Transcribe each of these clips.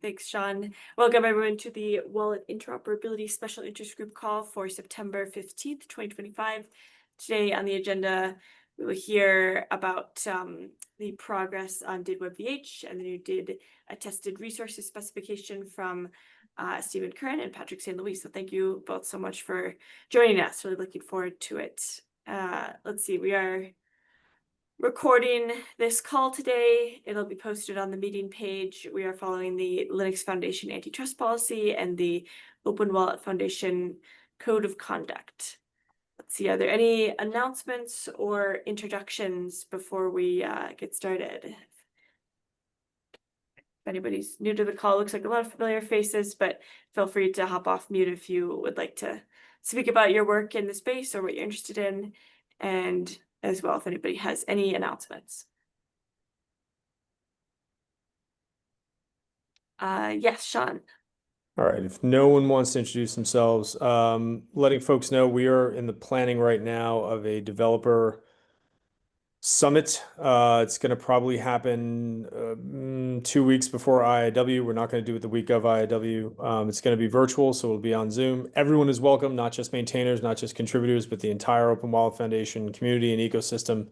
Thanks, Sean. Welcome everyone to the Wallet Interoperability Special Interest Group call for September 15th, 2025. Today on the agenda, we will hear about the progress on DID webvh and the new DID attested resources specification from Stephen Curran and Patrick St. Louis. So thank you both so much for joining us. Really looking forward to it. Let's see, we are recording this call today. It'll be posted on the meeting page. We are following the Linux Foundation antitrust policy and the Open Wallet Foundation Code of Conduct. Let's see, are there any announcements or introductions before we get started? If anybody's new to the call, looks like a lot of familiar faces, but feel free to hop off mute if you would like to speak about your work in the space or what you're interested in, and as well if anybody has any announcements. Yes, Sean. All right, if no one wants to introduce themselves, letting folks know we are in the planning right now of a developer summit. It's going to probably happen 2 weeks before IIW. We're not going to do it the week of IIW. It's going to be virtual, so it'll be on Zoom. Everyone is welcome, not just maintainers, not just contributors, but the entire Open Wallet Foundation community and ecosystem.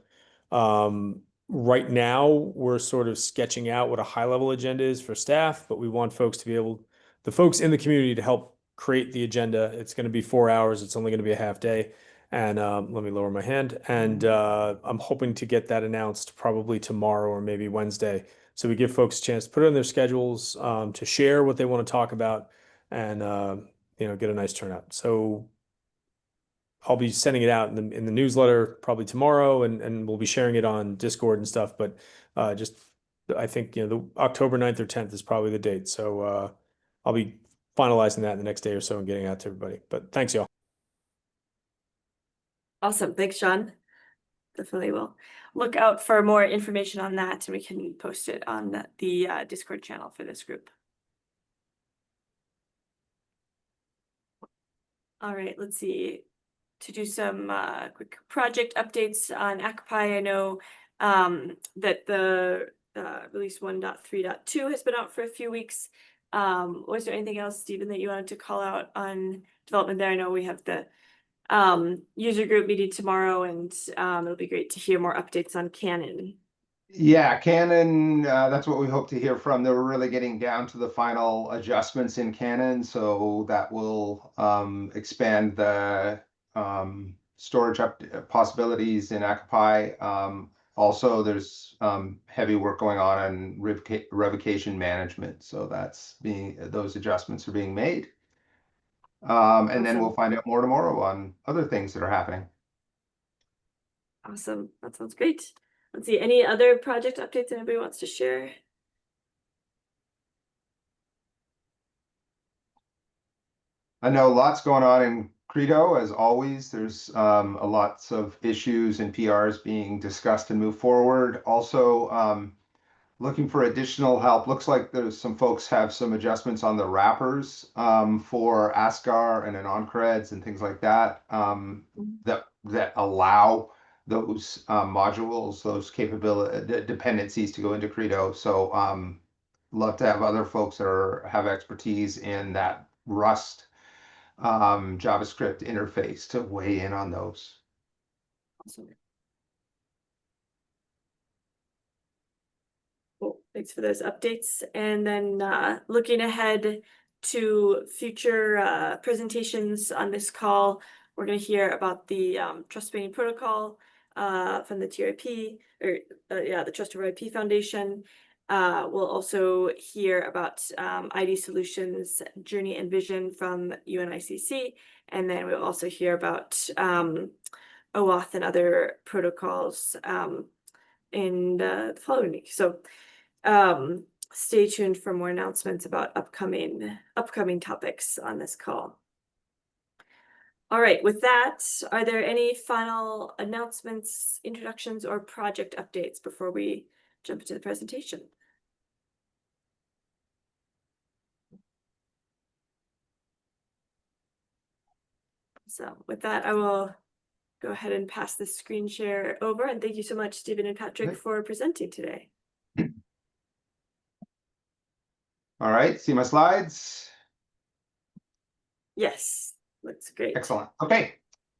Right now, we're sort of sketching out what a high-level agenda is for staff, but we want folks to be able, the folks in the community to help create the agenda. It's going to be 4 hours. It's only going to be a half day. And let me lower my hand. And I'm hoping to get that announced probably tomorrow or maybe Wednesday. So we give folks a chance to put it on their schedules, to share what they want to talk about, and get a nice turnout. So I'll be sending it out in the newsletter probably tomorrow, and we'll be sharing it on Discord and stuff. But I think the October 9th or 10th is probably the date. So I'll be finalizing that in the next day or so and getting out to everybody. But thanks, y'all. Awesome. Thanks, Sean. Definitely will look out for more information on that, and we can post it on the Discord channel for this group. All right, let's see. To do some quick project updates on ACPI, I know that the release 1.3.2 has been out for a few weeks. Was there anything else, Stephen, that you wanted to call out on development there? I know we have the user group meeting tomorrow, and it'll be great to hear more updates on Canon. Yeah, Canon, that's what we hope to hear from. They were really getting down to the final adjustments in Canon, so that will expand the storage possibilities in ACPI. Also, there's heavy work going on revocation management, so those adjustments are being made. And then we'll find out more tomorrow on other things that are happening. Awesome. That sounds great. Let's see, any other project updates anybody wants to share? I know lots going on in Credo, as always. There's lots of issues and PRs being discussed and move forward. Also, looking for additional help. Looks like there's some folks have some adjustments on the wrappers for ASCAR and AnonCreds and things like that that allow those modules, those capability dependencies to go into Credo. So love to have other folks that have expertise in that Rust JavaScript interface to weigh in on those. Awesome. Cool. Thanks for those updates. And then looking ahead to future presentations on this call, we're going to hear about the Trust Spanning Protocol from the TRIP, or the Trust over IP Foundation. We'll also hear about ID Solutions Journey and Vision from UNICC, and then we'll also hear about OAuth and other protocols in the following week. So stay tuned for more announcements about upcoming topics on this call. All right, with that, are there any final announcements, introductions, or project updates before we jump into the presentation? So with that, I will go ahead and pass the screen share over, and thank you so much, Stephen and Patrick, for presenting today. All right, see my slides? Yes, looks great. Excellent. Okay.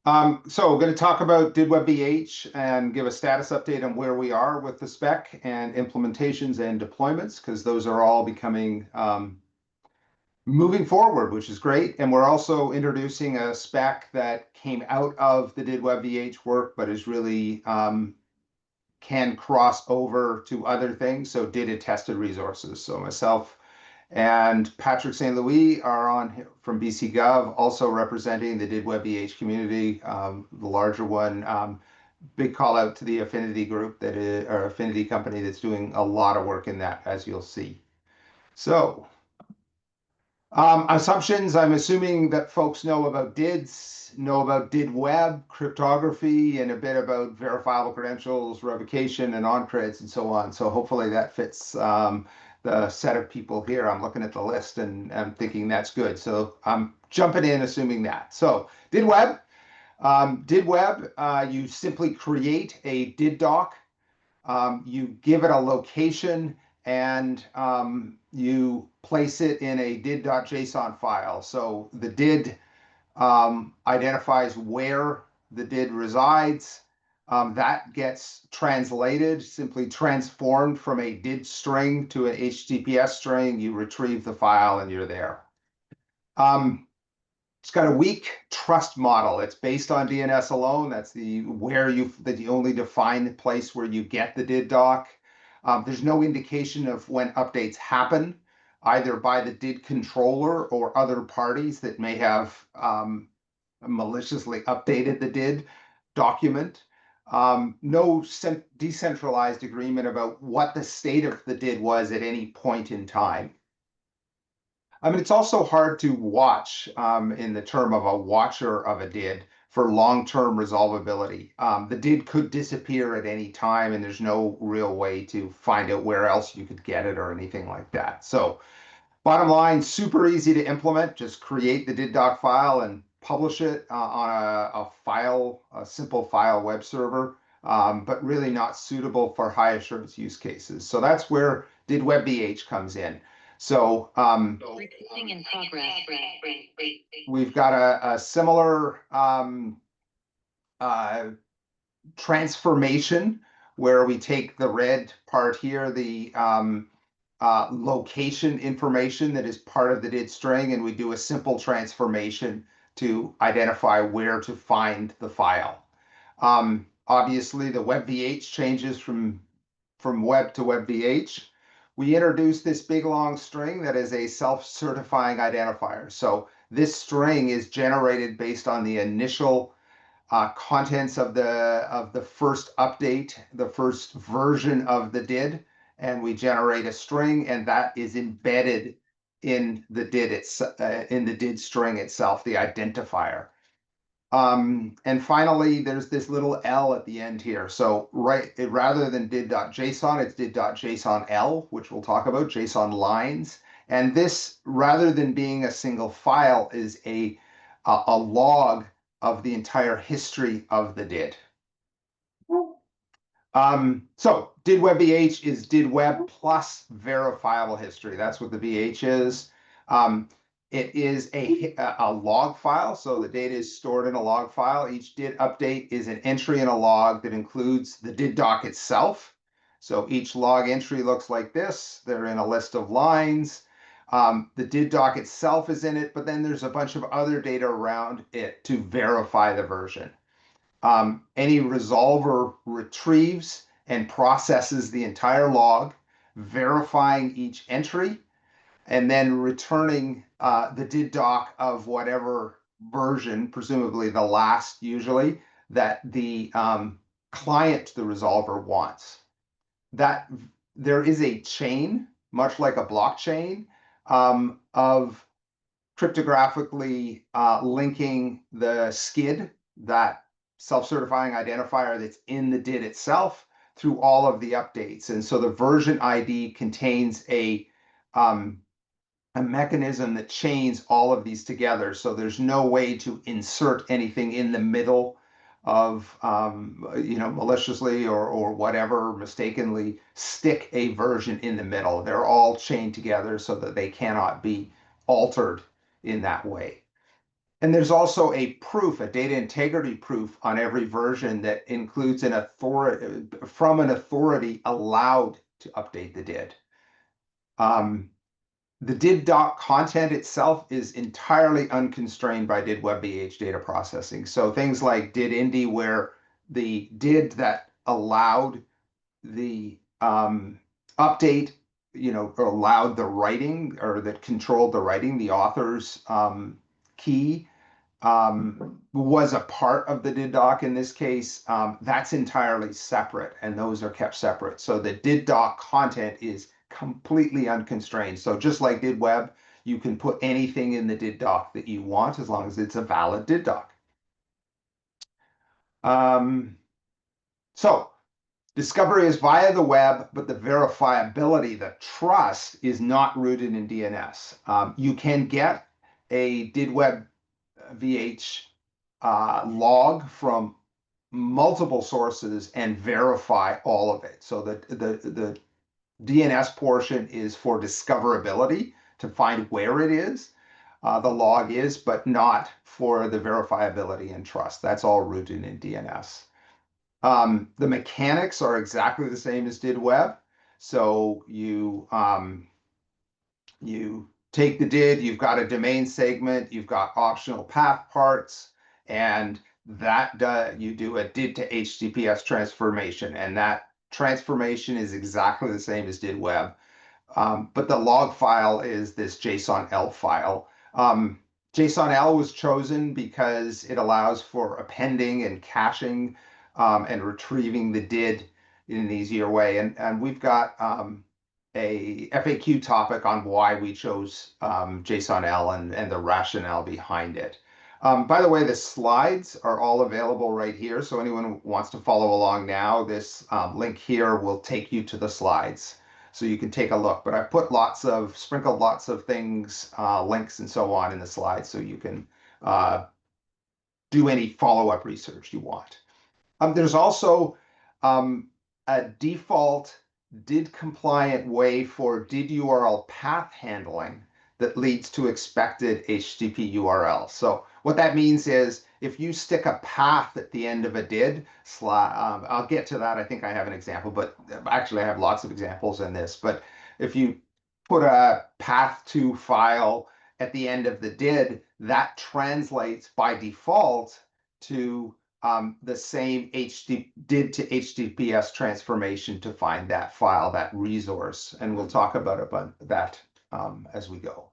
So we're going to talk about did webvh and give a status update on where we are with the spec and implementations and deployments, because those are all becoming moving forward, which is great. And we're also introducing a spec that came out of the did webvh work, but is really can cross over to other things. So did attested resources. So myself and Patrick St. Louis are on from BC Gov, also representing the did webvh community, the larger one. Big call out to the affinity group that is, or affinity company that's doing a lot of work in that, as you'll see. So assumptions, I'm assuming that folks know about DIDs, know about DID web, cryptography, and a bit about verifiable credentials, revocation, and on-creds, and so on. So hopefully that fits the set of people here. I'm looking at the list and I'm thinking that's good. So I'm jumping in assuming that. So DID web. You simply create a DID doc. You give it a location and you place it in a did.json file. So the did identifies where the did resides. That gets translated, simply transformed from a did string to an HTTPS string. You retrieve the file and you're there. It's got a weak trust model. It's based on DNS alone. That's the only define place where you get the did doc. There's no indication of when updates happen, either by the did controller or other parties that may have maliciously updated the did document. No decentralized agreement about what the state of the did was at any point in time. I mean, it's also hard to watch in the term of a watcher of a did for long-term resolvability. The did could disappear at any time, and there's no real way to find out where else you could get it or anything like that. So bottom line, super easy to implement. Just create the did doc file and publish it on a simple file web server, but really not suitable for high assurance use cases. So that's where did webvh comes in. So recording in progress. We've got a similar transformation where we take the red part here, the location information that is part of the did string, and we do a simple transformation to identify where to find the file. Obviously, the webvh changes from web to webvh. We introduced this big long string that is a self-certifying identifier. So this string is generated based on the initial contents of the first update, the first version of the did, and we generate a string, and that is embedded in the did string itself, the identifier. And finally, there's this little L at the end here. So rather than did.json, it's did.jsonl, which we'll talk about, JSON lines. And this, rather than being a single file, is a log of the entire history of the did. So did webvh is did web plus verifiable history. That's what the VH is. It is a log file, so the data is stored in a log file. Each did update is an entry in a log that includes the did doc itself. So each log entry looks like this. They're in a list of lines. The did doc itself is in it, but then there's a bunch of other data around it to verify the version. Any resolver retrieves and processes the entire log, verifying each entry, and then returning the did doc of whatever version, presumably the last usually, that the client, the resolver, wants. That there is a chain, much like a blockchain, of cryptographically linking the SCID, that self-certifying identifier that's in the did itself, through all of the updates. And so the version ID contains a mechanism that chains all of these together. So there's no way to insert anything in the middle of maliciously or whatever mistakenly stick a version in the middle. They're all chained together so that they cannot be altered in that way. And there's also a proof, a data integrity proof on every version that includes an authority from an authority allowed to update the DID. The DID doc content itself is entirely unconstrained by DID webvh data processing. So things like DID Indy, where the DID that allowed the update, or allowed the writing, or that controlled the writing, the author's key, was a part of the DID doc in this case. That's entirely separate, and those are kept separate. So the DID doc content is completely unconstrained. So just like DID web, you can put anything in the DID doc that you want as long as it's a valid DID doc. So discovery is via the web, but the verifiability, the trust, is not rooted in DNS. You can get a DID web VH log from multiple sources and verify all of it. So the DNS portion is for discoverability, to find where it is, the log is, but not for the verifiability and trust. That's all rooted in DNS. The mechanics are exactly the same as DID web. So you take the DID, you've got a domain segment, you've got optional path parts, and that you do a DID to HTTPS transformation, and that transformation is exactly the same as DID web. But the log file is this JSON-L file. JSON-L was chosen because it allows for appending and caching and retrieving the DID in an easier way. And we've got a FAQ topic on why we chose JSON-L and the rationale behind it. By the way, the slides are all available right here. So anyone who wants to follow along now, this link here will take you to the slides. So you can take a look. But I've put sprinkled lots of things, links and so on in the slides, so you can do any follow-up research you want. There's also a default DID compliant way for DID URL path handling that leads to expected HTTP URL. So what that means is if you stick a path at the end of a DID, I'll get to that. I think I have an example, but actually I have lots of examples in this. But if you put a path to file at the end of the DID, that translates by default to the same DID to HTTPS transformation to find that file, that resource. And we'll talk about that as we go.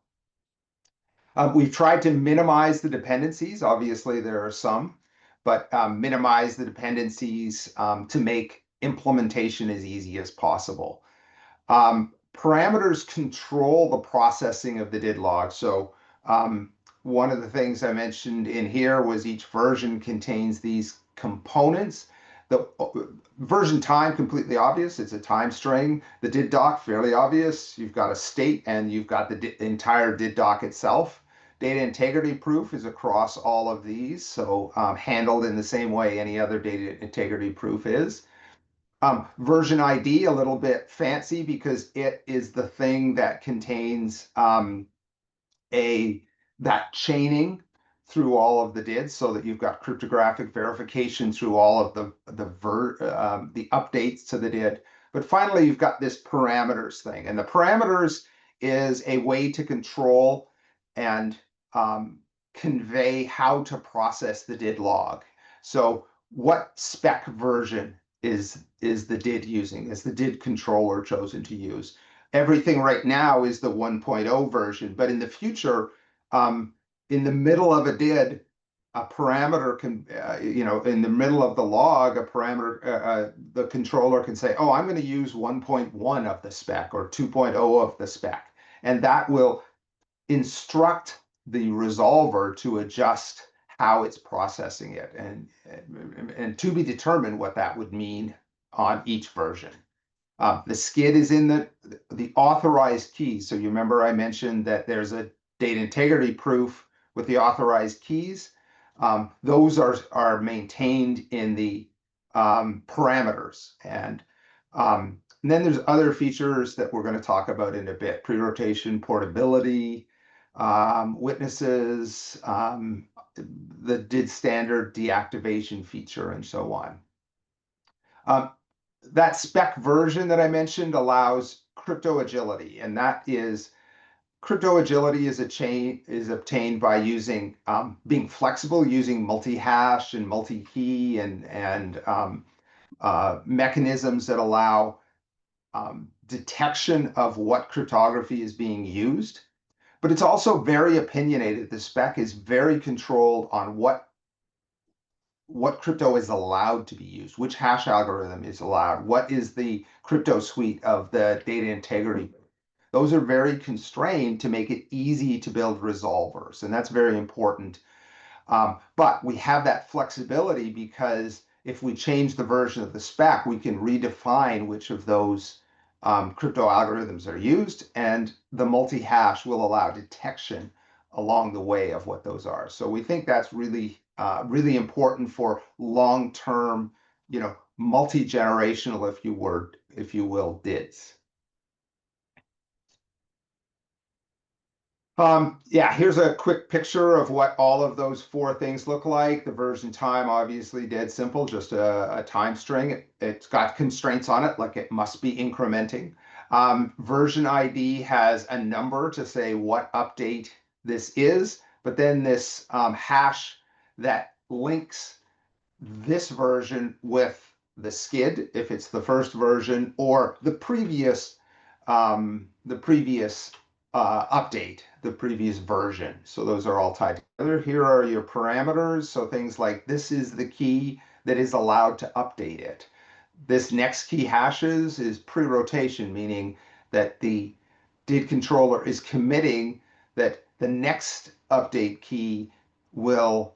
We've tried to minimize the dependencies. Obviously, there are some, but minimize the dependencies to make implementation as easy as possible. Parameters control the processing of the DID log. So one of the things I mentioned in here was each version contains these components. The version time, completely obvious. It's a time string. The DID doc, fairly obvious. You've got a state and you've got the entire DID doc itself. Data integrity proof is across all of these, so handled in the same way any other data integrity proof is. Version ID, a little bit fancy because it is the thing that contains that chaining through all of the DIDs, so that you've got cryptographic verification through all of the updates to the DID. But finally, you've got this parameters thing, and the parameters is a way to control and convey how to process the DID log. So what spec version is the DID using? Is the DID controller chosen to use? Everything right now is the 1.0 version, but in the future, in the middle of a DID, a parameter can, in the middle of the log, a parameter, the controller can say, oh, I'm going to use 1.1 of the spec or 2.0 of the spec. And that will instruct the resolver to adjust how it's processing it, and to be determined what that would mean on each version. The SCID is in the authorized keys. So you remember I mentioned that there's a data integrity proof with the authorized keys. Those are maintained in the parameters. And then there's other features that we're going to talk about in a bit: pre-rotation portability, witnesses, the DID standard deactivation feature, and so on. That spec version that I mentioned allows crypto agility, and that is crypto agility is obtained by using being flexible, using multi-hash and multi-key and mechanisms that allow detection of what cryptography is being used. But it's also very opinionated. The spec is very controlled on what crypto is allowed to be used, which hash algorithm is allowed, what is the crypto suite of the data integrity. Those are very constrained to make it easy to build resolvers, and that's very important. But we have that flexibility because if we change the version of the spec, we can redefine which of those crypto algorithms are used, and the multi-hash will allow detection along the way of what those are. So we think that's really, really important for long-term, multi-generational, if you will, DIDs. Yeah, here's a quick picture of what all of those 4 things look like. The version time, obviously dead simple, just a time string. It's got constraints on it, like it must be incrementing. Version ID has a number to say what update this is, but then this hash that links this version with the SCID, if it's the first version, or the previous update, the previous version. So those are all tied together. Here are your parameters. So things like this is the key that is allowed to update it. This next key hashes is pre-rotation, meaning that the DID controller is committing that the next update key will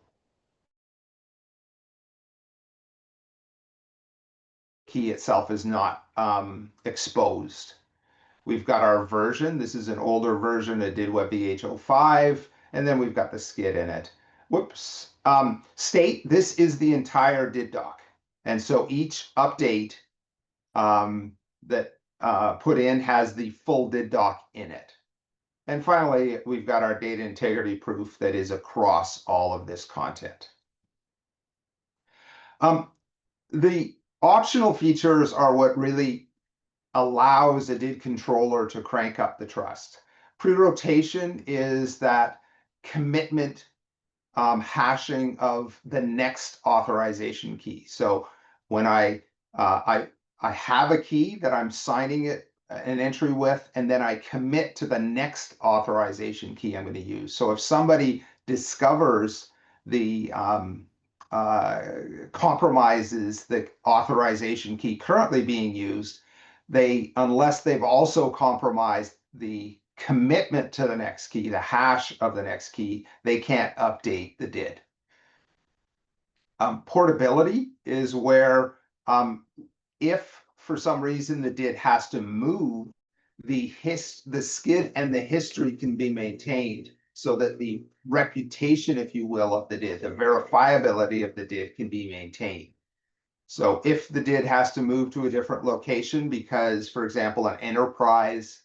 key itself is not exposed. We've got our version. This is an older version of DID webvh 05, and then we've got the SCID in it. Whoops. State, this is the entire DID doc. And so each update that put in has the full DID doc in it. And finally, we've got our data integrity proof that is across all of this content. The optional features are what really allows a DID controller to crank up the trust. Pre-rotation is that commitment hashing of the next authorization key. So when I have a key that I'm signing an entry with, and then I commit to the next authorization key I'm going to use. So if somebody discovers the compromises the authorization key currently being used, unless they've also compromised the commitment to the next key, the hash of the next key, they can't update the DID. Portability is where if for some reason the DID has to move, the SCID and the history can be maintained so that the reputation, if you will, of the DID, the verifiability of the DID can be maintained. So if the DID has to move to a different location because, for example, an enterprise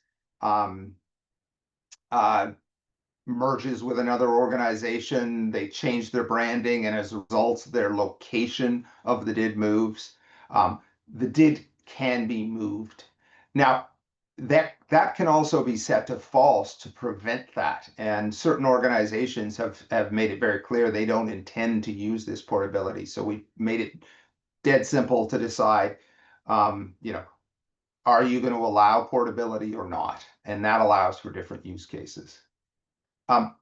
merges with another organization, they change their branding, and as a result, their location of the DID moves, the DID can be moved. Now, that can also be set to false to prevent that. And certain organizations have made it very clear they don't intend to use this portability. So we made it dead simple to decide, are you going to allow portability or not? And that allows for different use cases.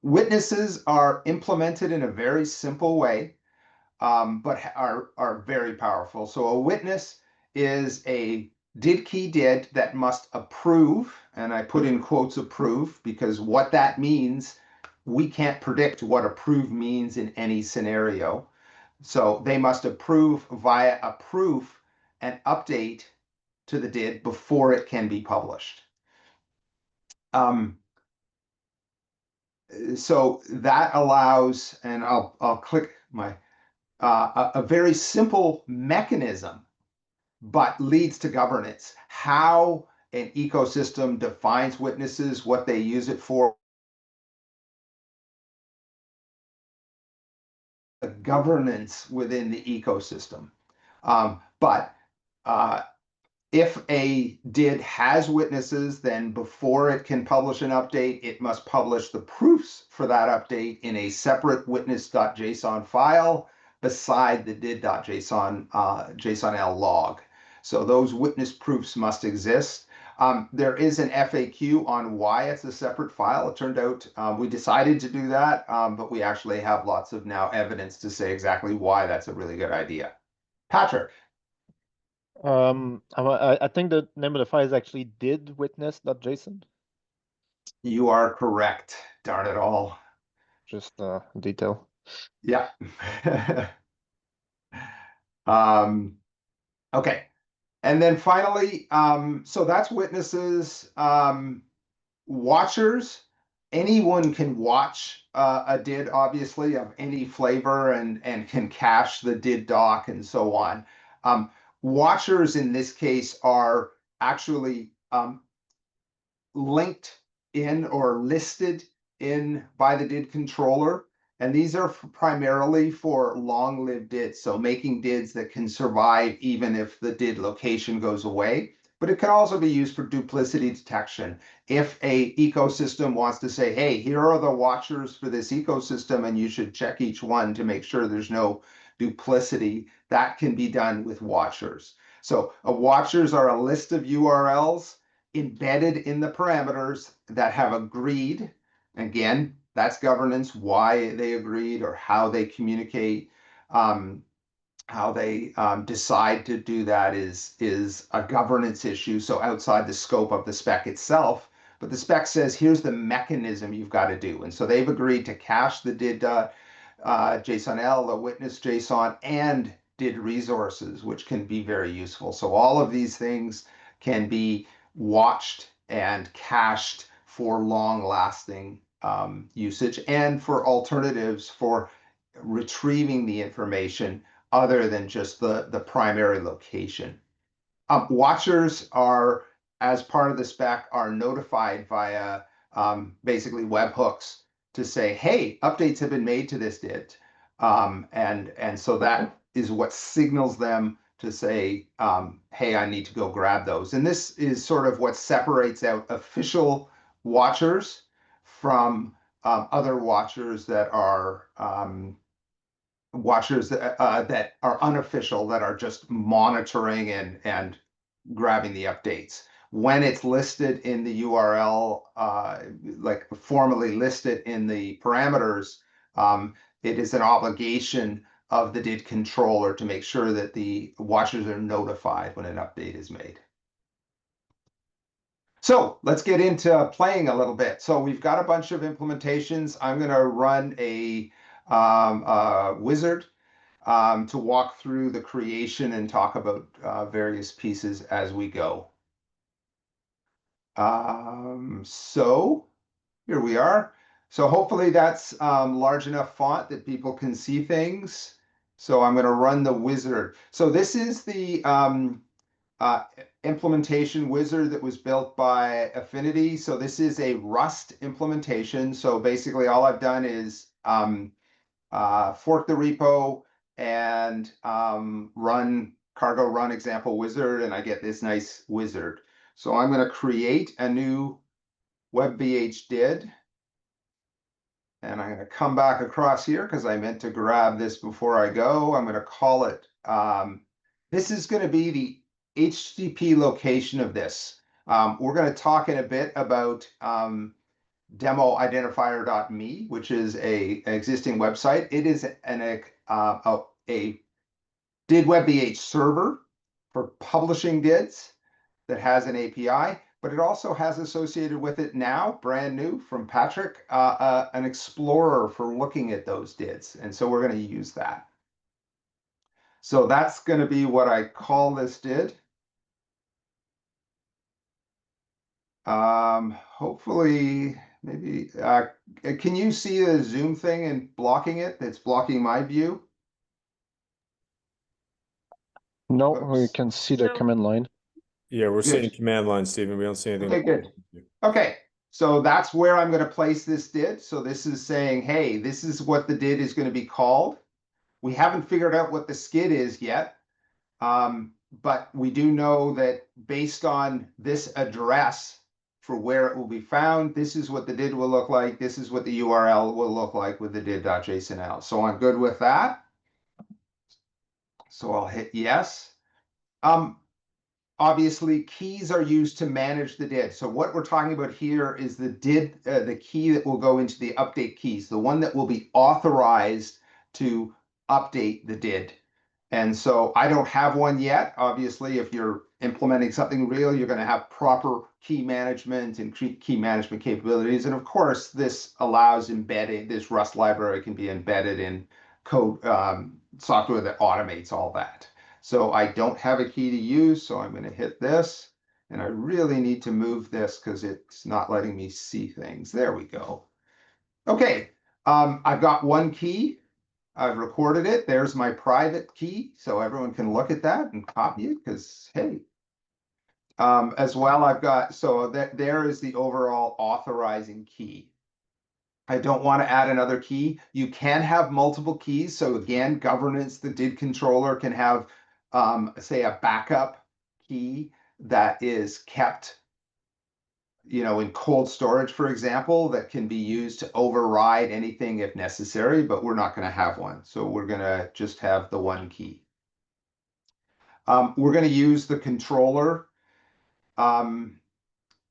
Witnesses are implemented in a very simple way, but are very powerful. So a witness is a DID key DID that must approve, and I put in quotes approve because what that means, we can't predict what approve means in any scenario. So they must approve via a proof and update to the DID before it can be published. So that allows, and I'll click a very simple mechanism, but leads to governance. How an ecosystem defines witnesses, what they use it for, the governance within the ecosystem. But if a DID has witnesses, then before it can publish an update, it must publish the proofs for that update in a separate witness.json file beside the did.json JSON-L log. So those witness proofs must exist. There is an FAQ on why it's a separate file. It turned out we decided to do that, but we actually have lots of now evidence to say exactly why that's a really good idea. Patrick. I think the name of the file is actually did witness.json. You are correct. Darn it all. Just detail. Yeah. Okay. And then finally, so that's witnesses. Watchers, anyone can watch a did, obviously, of any flavor and can cache the did doc and so on. Watchers in this case are actually linked in or listed in by the did controller. And these are primarily for long-lived dids, so making dids that can survive even if the did location goes away. But it can also be used for duplicity detection. If a ecosystem wants to say, hey, here are the watchers for this ecosystem, and you should check each one to make sure there's no duplicity, that can be done with watchers. So watchers are a list of URLs embedded in the parameters that have agreed. Again, that's governance, why they agreed or how they communicate. How they decide to do that is a governance issue, so outside the scope of the spec itself. But the spec says, here's the mechanism you've got to do. And so they've agreed to cache the did JSON-L, the witness JSON, and did resources, which can be very useful. So all of these things can be watched and cached for long-lasting usage and for alternatives for retrieving the information other than just the primary location. Watchers are, as part of the spec, are notified via basically webhooks to say, hey, updates have been made to this did. And so that is what signals them to say, hey, I need to go grab those. And this is sort of what separates out official watchers from other watchers that are that are unofficial, that are just monitoring and grabbing the updates. When it's listed in the URL, like formally listed in the parameters, it is an obligation of the did controller to make sure that the watchers are notified when an update is made. So let's get into playing a little bit. So we've got a bunch of implementations. I'm going to run a wizard to walk through the creation and talk about various pieces as we go. So here we are. So hopefully that's large enough font that people can see things. So I'm going to run the wizard. So this is the implementation wizard that was built by Affinity. So this is a Rust implementation. So basically all I've done is fork the repo and run cargo run example wizard, and I get this nice wizard. So I'm going to create a new webvh did. And I'm going to come back across here because I meant to grab this before I go. I'm going to call it, this is going to be the HTTP location of this. We're going to talk in a bit about demoidentifier.me, which is an existing website. It is a did webvh server for publishing dids that has an API, but it also has associated with it now, brand new from Patrick, an explorer for looking at those dids. And so we're going to use that. So that's going to be what I call this did. Hopefully maybe, can you see the Zoom thing and blocking it? It's blocking my view. No, we Oops. can see the No. command line. Yeah, we're Good. seeing command line, Stephen. We don't see anything. Okay, good. Okay, so that's where I'm going to place this did. So this is saying, hey, this is what the did is going to be called. We haven't figured out what the skid is yet. But we do know that based on this address for where it will be found, this is what the did will look like. This is what the URL will look like with the did.jsonl. So I'm good with that. So I'll hit yes. Obviously, keys are used to manage the did. So what we're talking about here is the did, the key that will go into the update keys, the one that will be authorized to update the did. And so I don't have one yet. Obviously, if you're implementing something real, you're going to have proper key management and key management capabilities. And of course, this allows embedding, this Rust library can be embedded in code software that automates all that. So I don't have a key to use, so I'm going to hit this. And I really need to move this because it's not letting me see things. There we go. Okay, I've got one key. I've recorded it. There's my private key, so everyone can look at that and copy it because, hey. As well, I've got, so that there is the overall authorizing key. I don't want to add another key. You can have multiple keys. So again, governance, the did controller can have, say, a backup key that is kept, in cold storage, for example, that can be used to override anything if necessary, but we're not going to have one. So we're going to just have the one key. We're going to use the controller.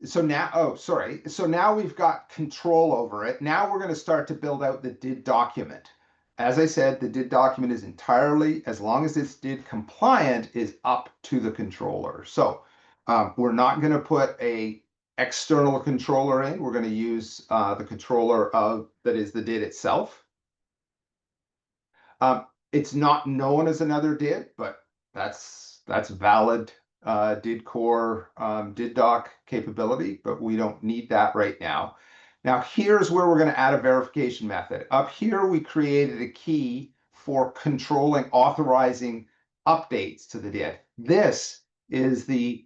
So now, So now we've got control over it. Now we're going to start to build out the did document. As I said, the did document is entirely, as long as it's did compliant, is up to the controller. So we're not going to put a external controller in. We're going to use the controller that is the did itself. It's not known as another did, but that's valid did core did doc capability, but we don't need that right now. Now here's where we're going to add a verification method. Up here we created a key for controlling, authorizing updates to the did. This is the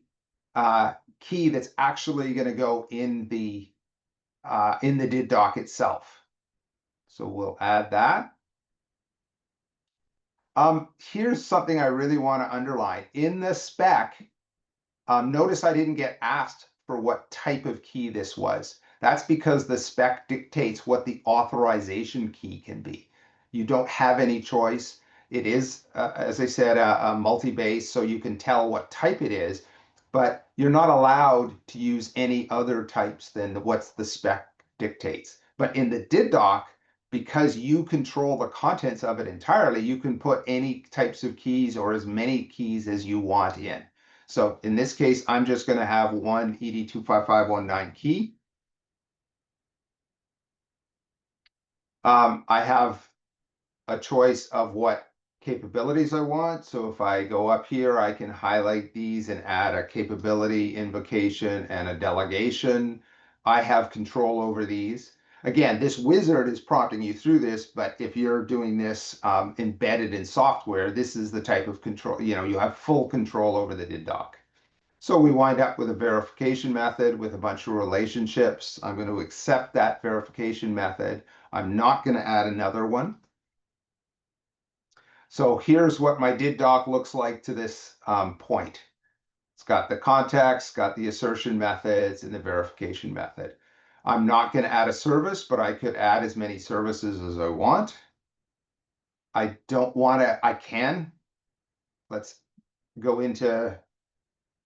key that's actually going to go in the did doc itself. So we'll add that. Here's something I really want to underline. In the spec, notice I didn't get asked for what type of key this was. That's because the spec dictates what the authorization key can be. You don't have any choice. It is, as I said, a multi-base, so you can tell what type it is, but you're not allowed to use any other types than what the spec dictates. But in the did doc, because you control the contents of it entirely, you can put any types of keys or as many keys as you want in. So in this case, I'm just going to have one ED25519 key. I have a choice of what capabilities I want. So if I go up here, I can highlight these and add a capability, invocation, and a delegation. I have control over these. Again, this wizard is prompting you through this, but if you're doing this embedded in software, this is the type of control, you have full control over the did doc. So we wind up with a verification method with a bunch of relationships. I'm going to accept that verification method. I'm not going to add another one. So here's what my did doc looks like to this point. It's got the context, got the assertion methods, and the verification method. I'm not going to add a service, but I could add as many services as I want. I don't want to, I can. Let's go into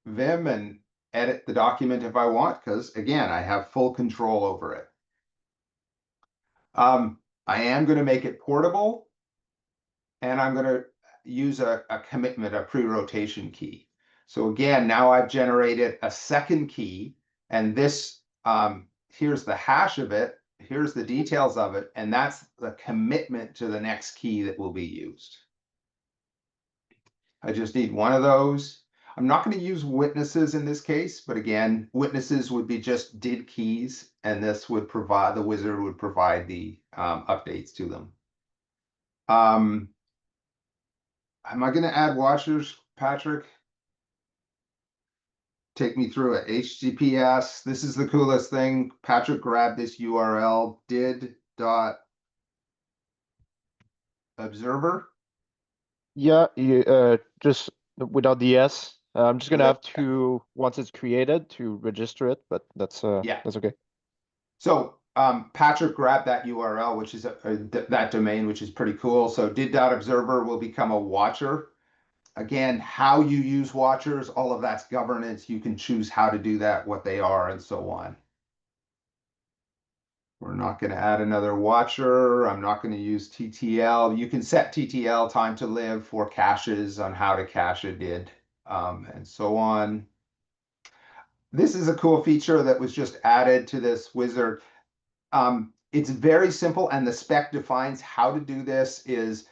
Vim and edit the document if I want, because again, I have full control over it. I am going to make it portable, and I'm going to use a commitment, a pre-rotation key. So again, now I've generated a second key, and this, here's the hash of it, here's the details of it, and that's the commitment to the next key that will be used. I just need one of those. I'm not going to use witnesses in this case, but again, witnesses would be just did keys, and this would provide, the wizard would provide the updates to them. Am I going to add watchers, Patrick? Take me through it. HTTPS. This is the coolest thing. Patrick grabbed this URL, did.observer. Yeah, just without the S. I'm just gonna have to, once it's created, to register it, but that's Yeah. that's okay. So Patrick grabbed that URL, which is that domain, which is pretty cool. So did.observer will become a watcher. Again, how you use watchers, all of that's governance. You can choose how to do that, what they are, and so on. We're not going to add another watcher. I'm not going to use TTL. You can set TTL, time to live, for caches on how to cache a did, and so on. This is a cool feature that was just added to this wizard. It's very simple, and the spec defines how to do this is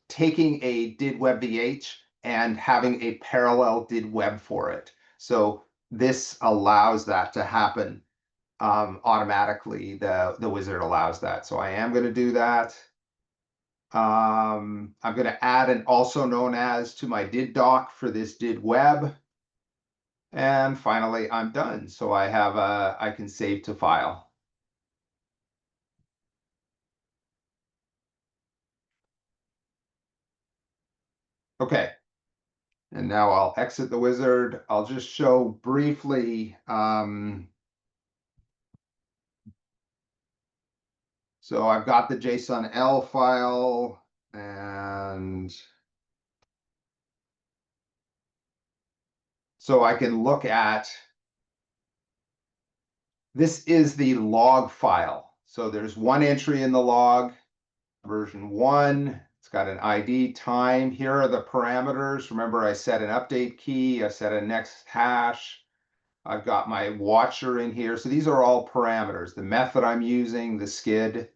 taking a did webvh and having a parallel did web for it. So this allows that to happen automatically. The wizard allows that. So I am going to do that. I'm going to add an also known as to my did doc for this did web. And finally, I'm done. So I have I can save to file. Okay. And now I'll exit the wizard. I'll just show briefly. So I've got the JSON-L file, and so I can look at, this is the log file. So there's one entry in the log, version 1. It's got an ID, time. Here are the parameters. Remember, I set an update key. I set a next hash. I've got my watcher in here. So these are all parameters. The method I'm using, the skid.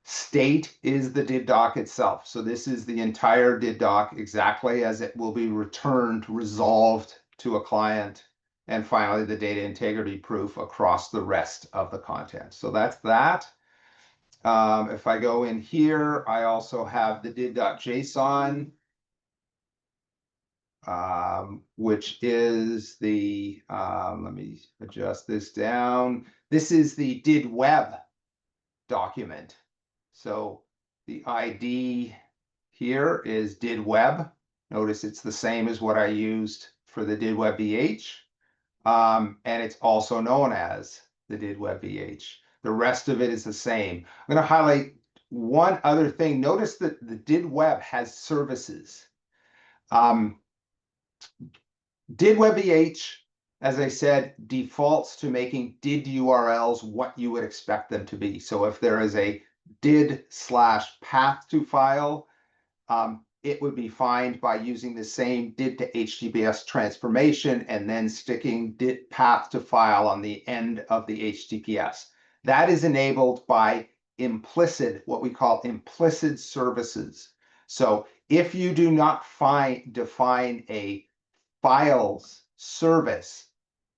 State is the did doc itself. So this is the entire did doc exactly as it will be returned, resolved to a client. And finally, the data integrity proof across the rest of the content. So that's that. If I go in here, I also have the did.json, which is the, let me adjust this down. This is the did web document. So the ID here is did web. Notice it's the same as what I used for the did webvh. And it's also known as the did webvh. The rest of it is the same. I'm going to highlight one other thing. Notice that the did web has services. Did webvh, as I said, defaults to making did URLs what you would expect them to be. So if there is a did/path to file, it would be find by using the same did to HTTPS transformation and then sticking did path to file on the end of the HTTPS. That is enabled by implicit, what we call implicit services. So if you do not define a files service,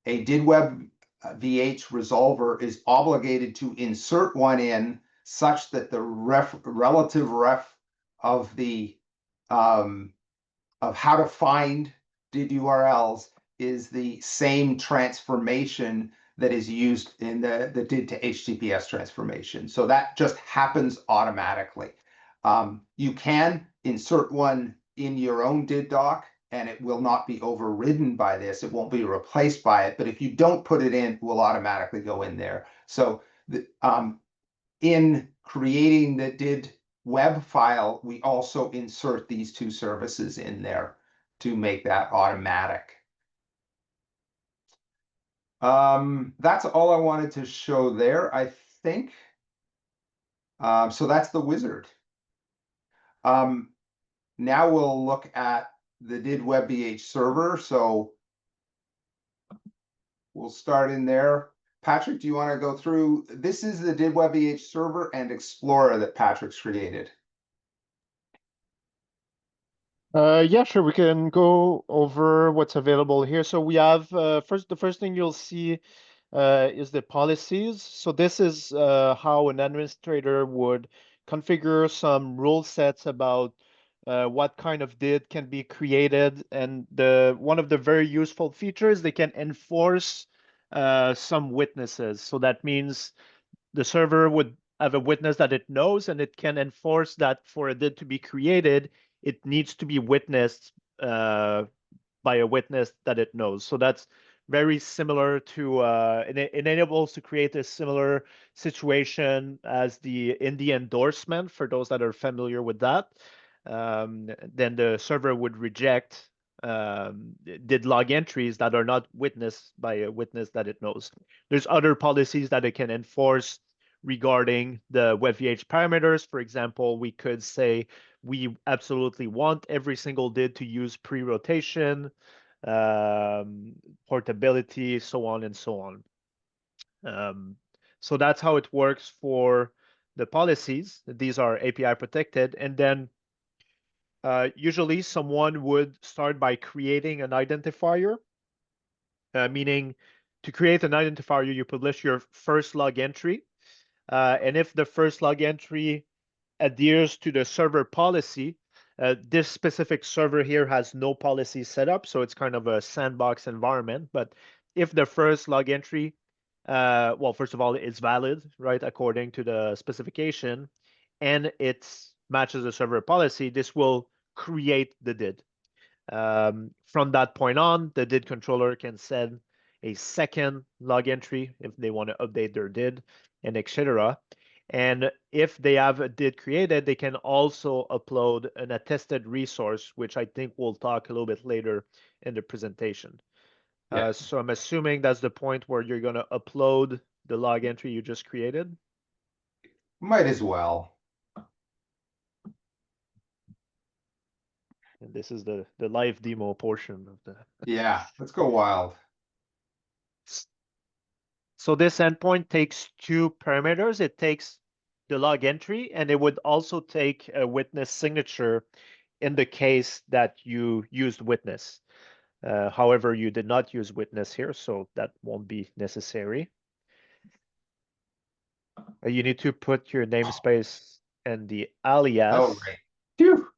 a did web VH resolver is obligated to insert one in such that the relative ref of the of how to find did URLs is the same transformation that is used in the did to HTTPS transformation. So that just happens automatically. You can insert one in your own did doc, and it will not be overridden by this. It won't be replaced by it. But if you don't put it in, it will automatically go in there. So in creating the did web file, we also insert these two services in there to make that automatic. That's all I wanted to show there, I think. So that's the wizard. Now we'll look at the did webvh server. So we'll start in there. Patrick, do you want to go through? This is the did webvh server and explorer that Patrick's created. Yeah, sure. We can go over what's available here. So we have the first thing you'll see is the policies. So this is how an administrator would configure some rule sets about what kind of did can be created, and one of the very useful features, they can enforce some witnesses. So that means the server would have a witness that it knows, and it can enforce that for a did to be created, it needs to be witnessed by a witness that it knows. So that's very similar to it enables to create a similar situation as in the endorsement for those that are familiar with that. Then the server would reject did log entries that are not witnessed by a witness that it knows. There's other policies that it can enforce regarding the webvh parameters. For example, we could say we absolutely want every single did to use pre-rotation, portability, so on and so on. So that's how it works for the policies. These are API protected. And then usually someone would start by creating an identifier, meaning to create an identifier, you publish your first log entry. And if the first log entry adheres to the server policy, this specific server here has no policy set up, so it's kind of a sandbox environment. But if the first log entry, well, first of all, it's valid, right, according to the specification, and it matches the server policy, this will create the did. From that point on, the did controller can send a second log entry if they want to update their did, and etc. And if they have a did created, they can also upload an attested resource, which I think we'll talk a little bit later in the presentation. Yeah. So I'm assuming that's the point where you're going to upload the log entry you just created. Might as well. And this is the live demo portion of the. Yeah, let's go wild. So this endpoint takes two parameters. It takes the log entry, and it would also take a witness signature in the case that you used witness. However, you did not use witness here, so that won't be necessary. You need to put your namespace and the alias. Oh, right. Phew.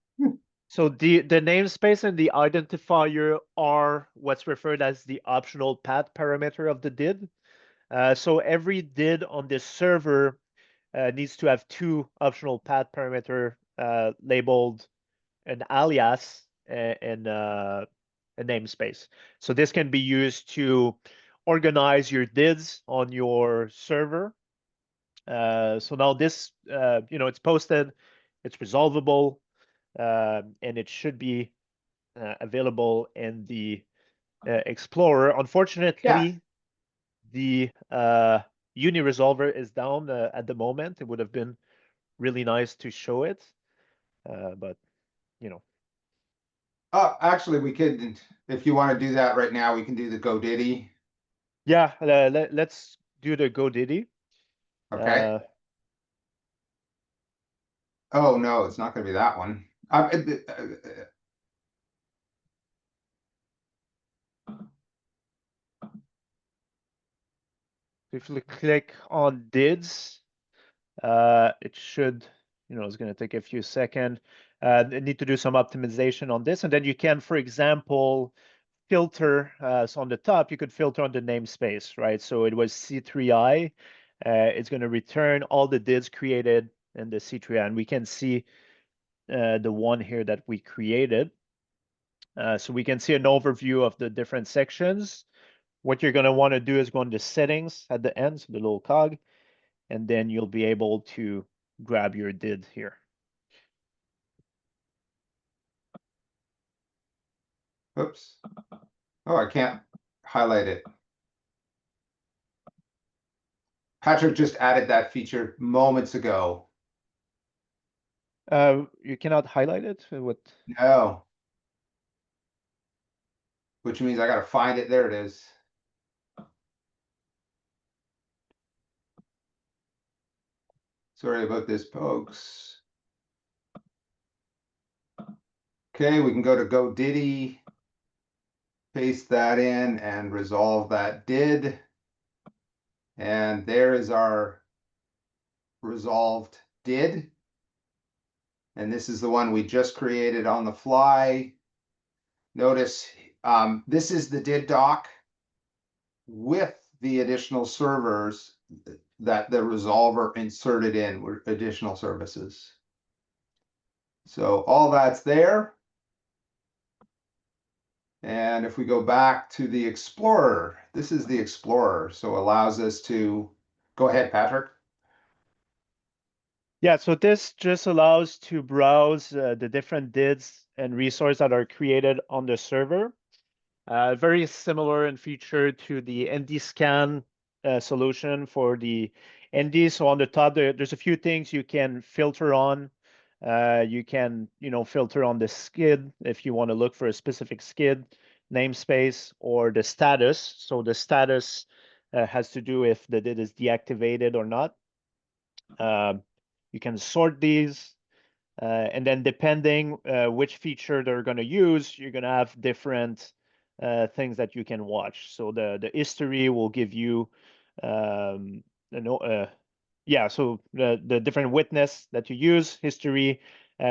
So the namespace and the identifier are what's referred as the optional path parameter of the did. So every did on this server needs to have two optional path parameter labeled an alias and a namespace. So this can be used to organize your dids on your server. So now this, it's posted, it's resolvable, and it should be available in the Explorer. Unfortunately, the Uni resolver is down at the moment. It would have been really nice to show it, but Actually, we could, if you want to do that right now, we can do the GoDaddy. yeah, let's do the GoDaddy. Okay. Oh, no, it's not going to be that one. If you click on dids, it should, it's going to take a few seconds. They need to do some optimization on this, and then you can, for example, filter. So on the top, you could filter on the namespace, right? So it was C3I. It's going to return all the dids created in the C3I, and we can see the one here that we created. So we can see an overview of the different sections. What you're going to want to do is go into settings at the end, so the little cog, and then you'll be able to grab your did here. Oops. Oh, I can't highlight it. Patrick just added that feature moments ago. You cannot highlight it? What? No. Which means I gotta find it. There it is. Sorry about this, folks. Okay, we can go to GoDiddy, paste that in and resolve that did. And there is our resolved did. And this is the one we just created on the fly. Notice this is the did doc with the additional servers that the resolver inserted in were additional services. So all that's there. And if we go back to the Explorer, this is the Explorer. So it allows us to go ahead, Patrick. Yeah, so this just allows to browse the different DIDs and resources that are created on the server. Very similar in feature to the ND scan solution for the ND. So on the top, there's a few things you can filter on. You can, filter on the SCID if you want to look for a specific SCID namespace or the status. So the status has to do if the DID is deactivated or not. You can sort these. And then depending which feature they're going to use, you're going to have different things that you can watch. So the history will give you, yeah, so the different witness that you use, history,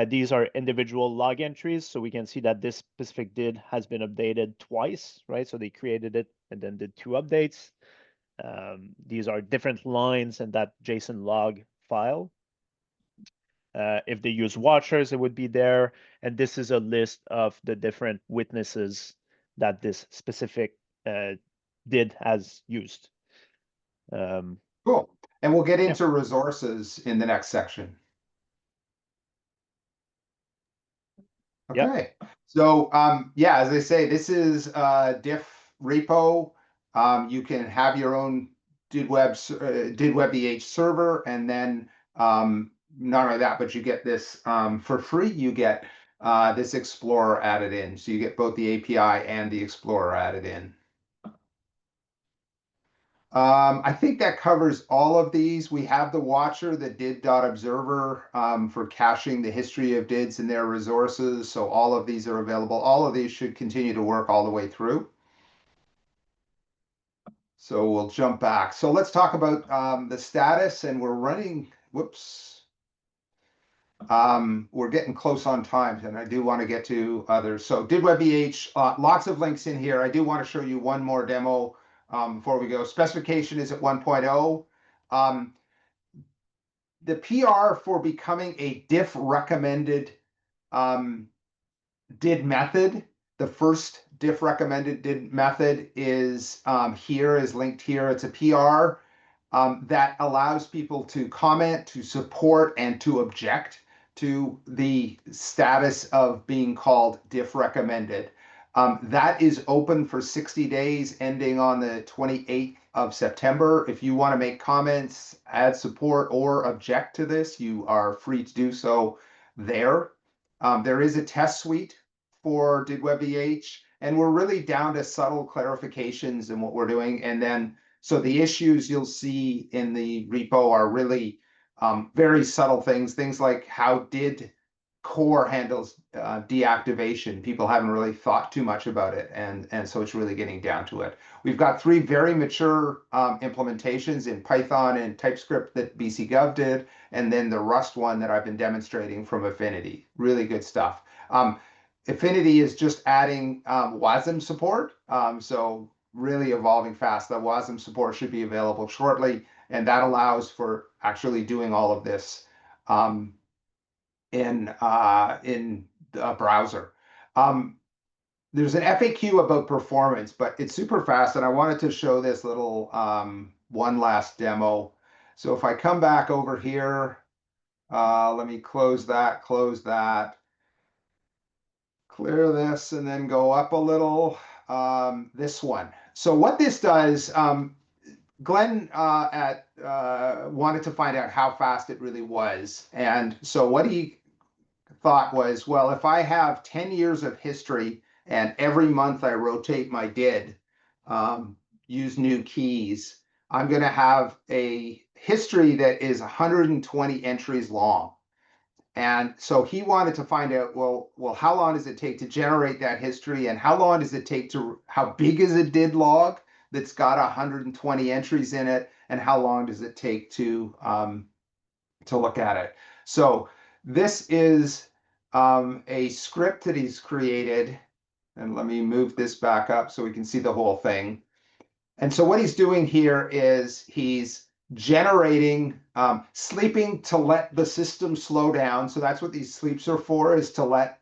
these are individual log entries. So we can see that this specific did has been updated twice, right? So they created it and then did 2 updates. These are different lines in that JSON log file. If they use watchers, it would be there. And this is a list of the different witnesses that this specific did has used. Cool. And we'll get into resources in the next section. Okay. So yeah, as I say, this is diff repo. You can have your own did webvh server, and then not only that, but you get this for free. You get this Explorer added in. So you get both the API and the Explorer added in. I think that covers all of these. We have the watcher, the did.observer for caching the history of dids and their resources. So all of these are available. All of these should continue to work all the way through. So we'll jump back. So let's talk about the status, and we're running, whoops. We're getting close on time, and I do want to get to others. So did webvh, lots of links in here. I do want to show you one more demo before we go. Specification is at 1.0. The PR for becoming a diff recommended did method, the first diff recommended did method is linked here. It's a PR that allows people to comment, to support, and to object to the status of being called diff recommended. That is open for 60 days ending on the 28th of September. If you want to make comments, add support, or object to this, you are free to do so there. There is a test suite for did webvh, and we're really down to subtle clarifications in what we're doing. And then, so the issues you'll see in the repo are really very subtle things like how did core handles deactivation. People haven't really thought too much about it, and so it's really getting down to it. We've got 3 very mature implementations in Python and TypeScript that BC Gov did, and then the Rust one that I've been demonstrating from Affinity. Really good stuff. Affinity is just adding WASM support, so really evolving fast. The WASM support should be available shortly, and that allows for actually doing all of this in a browser. There's an FAQ about performance, but it's super fast, and I wanted to show this little one last demo. So if I come back over here, let me close that, clear this, and then go up a little. This one. So what this does, Glenn wanted to find out how fast it really was. And so what he thought was, well, if I have 10 years of history and every month I rotate my did, use new keys, I'm going to have a history that is 120 entries long. And so he wanted to find out, well, how long does it take to generate that history, and how long does it take how big is a did log that's got 120 entries in it, and how long does it take to look at it? So this is a script that he's created, and let me move this back up so we can see the whole thing. And so what he's doing here is he's generating sleeping to let the system slow down. So that's what these sleeps are for, is to let,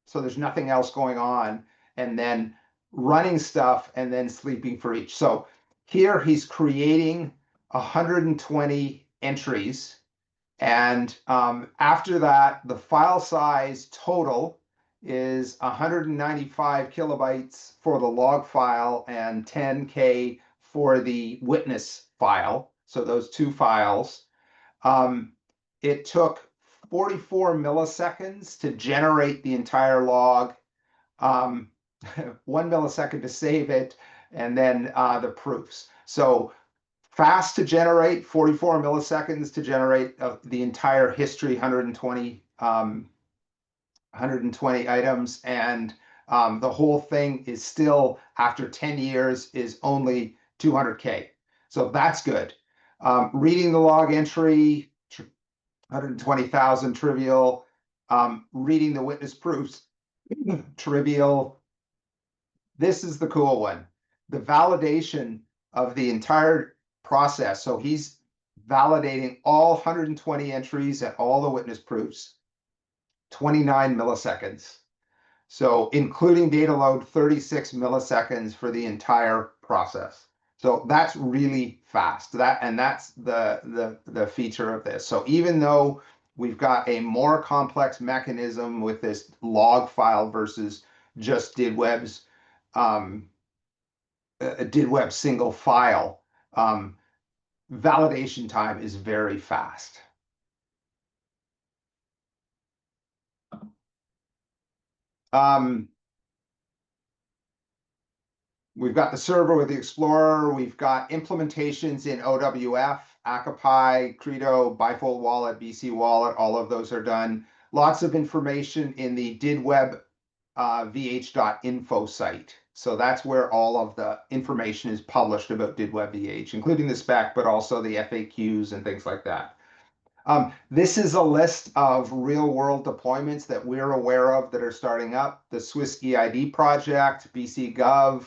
so there's nothing else going on, and then running stuff and then sleeping for each. So here he's creating 120 entries. And after that, the file size total is 195 kilobytes for the log file and 10K for the witness file. So those two files. It took 44 milliseconds to generate the entire log, 1 millisecond to save it, and then the proofs. So fast to generate, 44 milliseconds to generate the entire history, 120 items, and the whole thing is still, after 10 years, is only 200K. So that's good. Reading the log entry, 120,000, trivial. Reading the witness proofs, trivial. This is the cool one. The validation of the entire process. So he's validating all 120 entries and all the witness proofs, 29 milliseconds. So including data load, 36 milliseconds for the entire process. So that's really fast. That's the feature of this. So even though we've got a more complex mechanism with this log file versus just DidWeb's a DidWeb single file, validation time is very fast. We've got the server with the Explorer. We've got implementations in OWF, Akapi, Credo, Bifold Wallet, BC Wallet. All of those are done. Lots of information in the DidWeb vh.info site. So that's where all of the information is published about DidWeb VH, including the spec, but also the FAQs and things like that. This is a list of real-world deployments that we're aware of that are starting up. The Swiss EID project, BC Gov,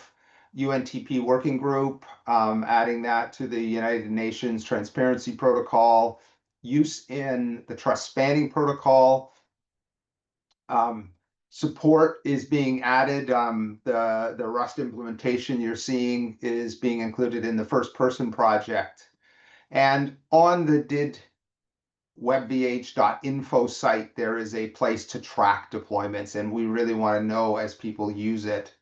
UNTP working group, adding that to the United Nations Transparency Protocol, use in the trust spanning protocol. Support is being added. The Rust implementation you're seeing is being included in the first person project. And on the webvh.info site, there is a place to track deployments. And we really want to know as people use it,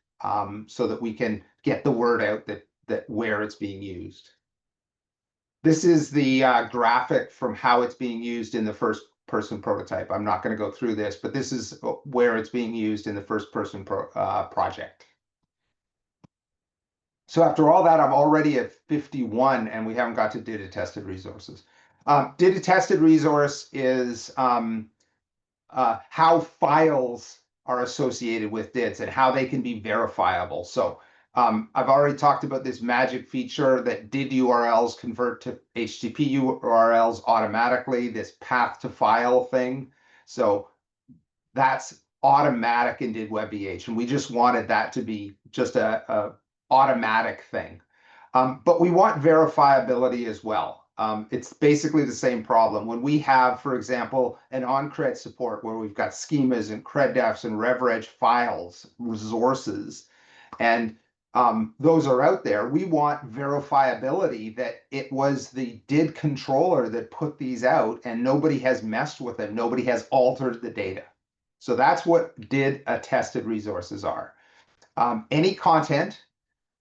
so that we can get the word out that where it's being used. This is the graphic from how it's being used in the first person prototype. I'm not going to go through this, but this is where it's being used in the first person project. So after all that, I'm already at 51 and we haven't got to did attested resources. Did attested resource is how files are associated with DIDs and how they can be verifiable. So I've already talked about this magic feature that did URLs convert to HTTP URLs automatically, this path to file thing. So that's automatic in did WebVH, and we just wanted that to be just a automatic thing. But we want verifiability as well. It's basically the same problem. When we have, for example, an on-cred support where we've got schemas and credDefs and RevReg files, resources, and those are out there, we want verifiability that it was the did controller that put these out and nobody has messed with it, nobody has altered the data. So that's what did attested resources are. Any content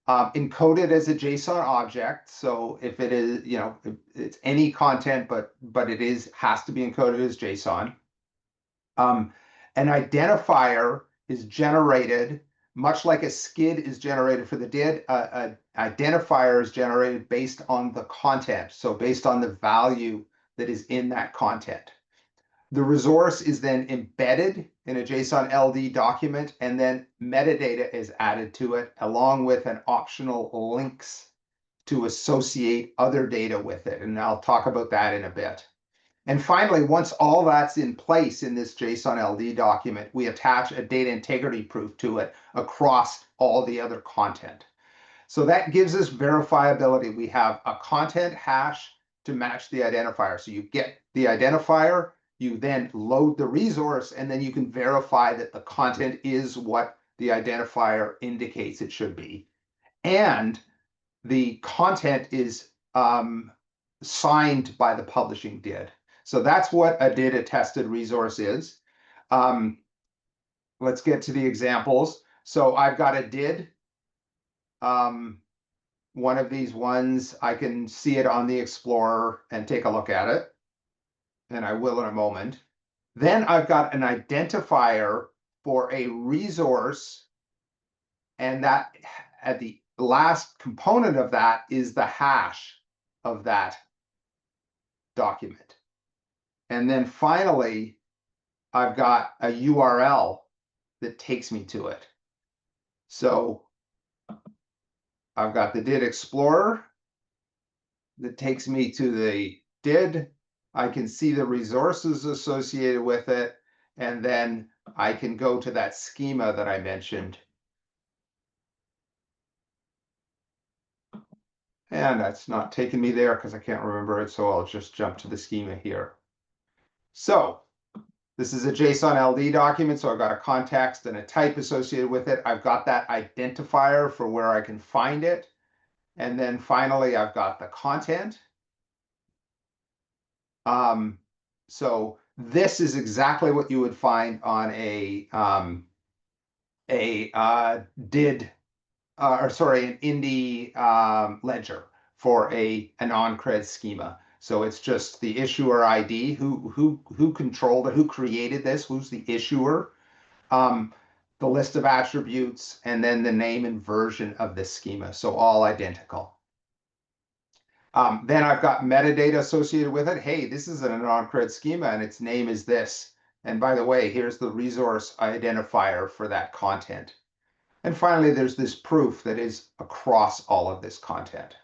encoded as a JSON object. So if it is, it's any content, but it has to be encoded as JSON. An identifier is generated, much like a SCID is generated for the did. An identifier is generated based on the content, so based on the value that is in that content. The resource is then embedded in a JSON LD document, and then metadata is added to it, along with an optional links to associate other data with it. And I'll talk about that in a bit. And finally, once all that's in place in this JSON LD document, we attach a data integrity proof to it across all the other content. So that gives us verifiability. We have a content hash to match the identifier. So you get the identifier, you then load the resource, and then you can verify that the content is what the identifier indicates it should be. And the content is signed by the publishing DID. So that's what a DID attested resource is. Let's get to the examples. So I've got a DID. One of these ones, I can see it on the Explorer and take a look at it. And I will in a moment. Then I've got an identifier for a resource. And that at the last component of that is the hash of that document. And then finally, I've got a URL that takes me to it. So I've got the DID Explorer that takes me to the DID. I can see the resources associated with it, and then I can go to that schema that I mentioned. And that's not taking me there because I can't remember it, so I'll just jump to the schema here. So this is a JSON LD document, so I've got a context and a type associated with it. I've got that identifier for where I can find it. And then finally, I've got the content. So this is exactly what you would find on a DID, an Indie ledger for an on-cred schema. So it's just the issuer ID, who controlled it, who created this, who's the issuer, the list of attributes, and then the name and version of this schema. So all identical. Then I've got metadata associated with it. Hey, this is an on-cred schema and its name is this. And by the way, here's the resource identifier for that content. And finally, there's this proof that is across all of this content.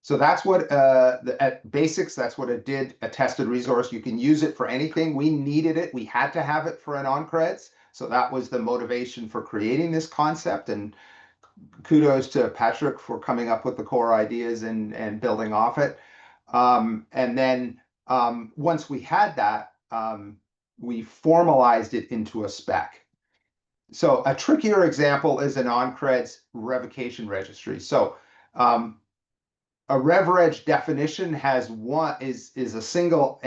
So that's what at basics, that's what a DID attested resource. You can use it for anything. We needed it. We had to have it for an on-creds. So that was the motivation for creating this concept. And kudos to Patrick for coming up with the core ideas and building off it. And then once we had that, we formalized it into a spec. So a trickier example is an on-creds revocation registry. So a RevReg definition has is a single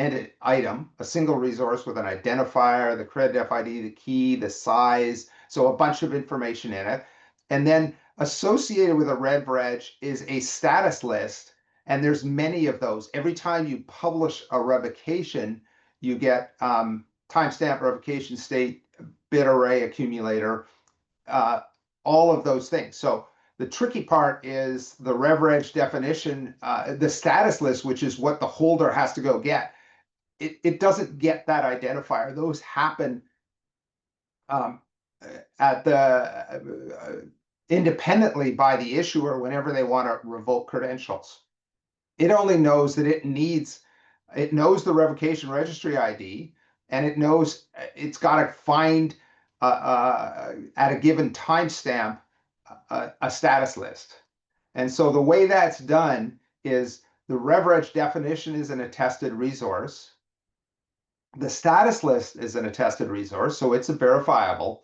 item, a single resource with an identifier, the cred ID, the key, the size, so a bunch of information in it. And then associated with a RevReg is a status list, and there's many of those. Every time you publish a revocation, you get timestamp, revocation state, bit array accumulator, all of those things. So the tricky part is the RevReg definition, the status list, which is what the holder has to go get. It doesn't get that identifier. Those happen independently by the issuer whenever they want to revoke credentials. It only knows that it knows the revocation registry ID, and it knows it's got to find at a given timestamp a status list. And so the way that's done is the RevReg definition is an attested resource. The status list is an attested resource, so it's a verifiable,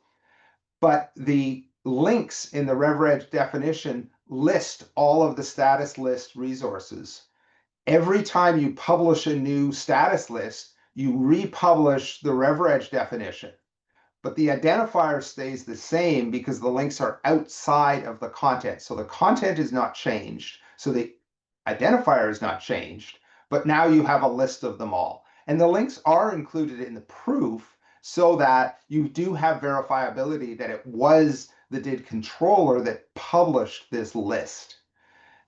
but the links in the RevReg definition list all of the status list resources. Every time you publish a new status list, you republish the RevReg definition. But the identifier stays the same because the links are outside of the content. So the content is not changed. So the identifier is not changed, but now you have a list of them all. And the links are included in the proof so that you do have verifiability that it was the DID controller that published this list.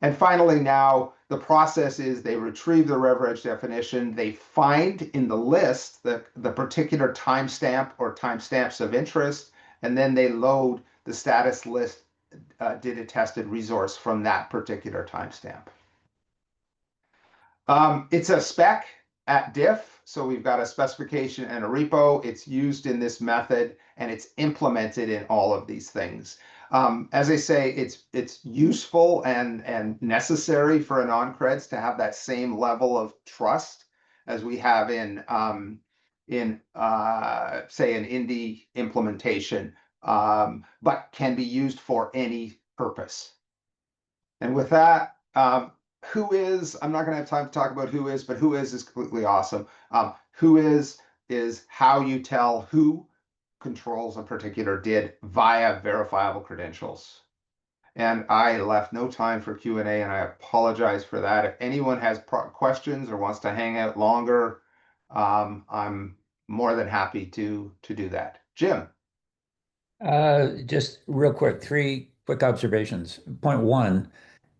And finally, now the process is they retrieve the webvh definition, they find in the list the particular timestamp or timestamps of interest, and then they load the status list did attested resource from that particular timestamp. It's a spec at diff, so we've got a specification and a repo. It's used in this method, and it's implemented in all of these things. As I say, it's useful and necessary for a non-creds to have that same level of trust as we have in say an indie implementation, but can be used for any purpose. And with that, WHOIS, I'm not going to have time to talk about WHOIS, but WHOIS is completely awesome. WHOIS is how you tell who controls a particular DID via verifiable credentials. And I left no time for Q&A, and I apologize for that. If anyone has questions or wants to hang out longer, I'm more than happy to do that. Jim. Just real quick, 3 quick observations. Point 1,